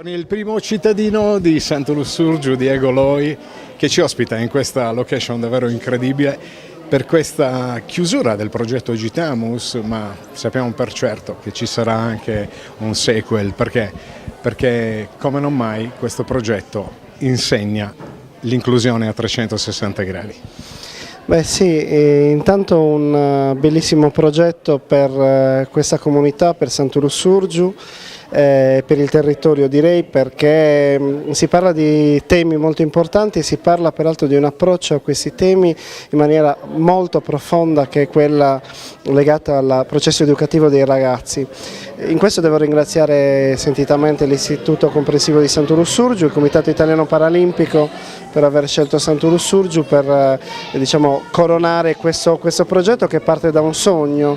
Con il primo cittadino di Santo Lussurgiu, Diego Loi, che ci ospita in questa location davvero incredibile per questa chiusura del progetto Gitamus, ma sappiamo per certo che ci sarà anche un sequel, perché come non mai questo progetto insegna l'inclusione a 360 gradi. Beh sì, intanto un bellissimo progetto per questa comunità, per Santo Lussurgiu, per il territorio direi, perché si parla di temi molto importanti e si parla peraltro di un approccio a questi temi in maniera molto profonda, che è quella legata al processo educativo dei ragazzi. In questo devo ringraziare sentitamente l'Istituto Comprensivo di Santo Lussurgiu, il Comitato Italiano Paralimpico per aver scelto Santo Lussurgiu per coronare questo progetto che parte da un sogno.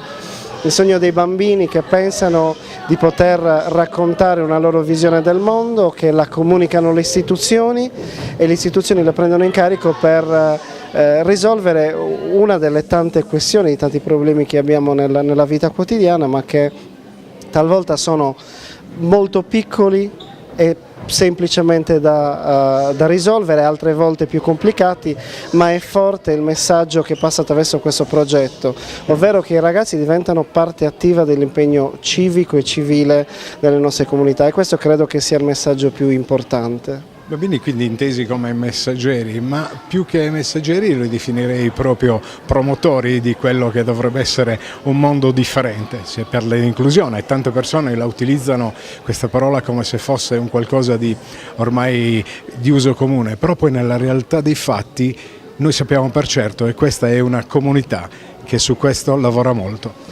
Il sogno dei bambini che pensano di poter raccontare una loro visione del mondo, che la comunicano le istituzioni e le istituzioni la prendono in carico per risolvere una delle tante questioni, i tanti problemi che abbiamo nella vita quotidiana, ma che talvolta sono molto piccoli e semplicemente da risolvere, altre volte più complicati, ma è forte il messaggio che passa attraverso questo progetto, ovvero che i ragazzi diventano parte attiva dell'impegno civico e civile delle nostre comunità, e questo credo che sia il messaggio più importante. Bambini quindi intesi come messaggeri, ma più che messaggeri li definirei proprio promotori di quello che dovrebbe essere un mondo differente. Si parla di inclusione, tante persone la utilizzano questa parola come se fosse un qualcosa di ormai di uso comune, però poi nella realtà dei fatti noi sappiamo per certo, e questa è una comunità che su questo lavora molto.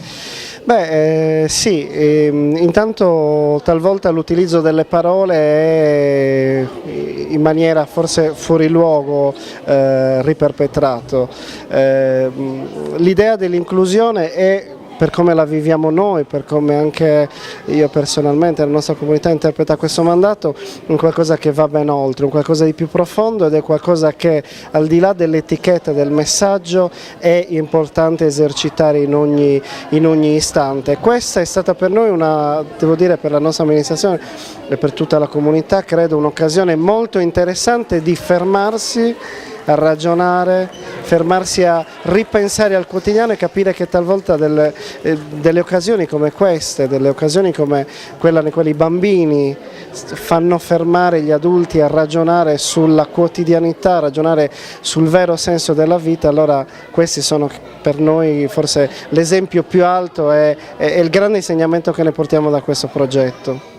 Beh sì, intanto talvolta l'utilizzo delle parole è in maniera forse fuori luogo riperpetrato. L'idea dell'inclusione è, per come la viviamo noi, per come anche io personalmente, la nostra comunità interpreta questo mandato, un qualcosa che va ben oltre, un qualcosa di più profondo, ed è qualcosa che al di là dell'etichetta del messaggio è importante esercitare in ogni istante. Questa è stata per noi devo dire, per la nostra amministrazione e per tutta la comunità, credo un'occasione molto interessante di fermarsi a ragionare, fermarsi a ripensare al quotidiano e capire che talvolta delle occasioni come queste, delle occasioni come quella nei quali i bambini fanno fermare gli adulti a ragionare sulla quotidianità, a ragionare sul vero senso della vita. Allora questi sono per noi forse l'esempio più alto e il grande insegnamento che ne portiamo da questo progetto.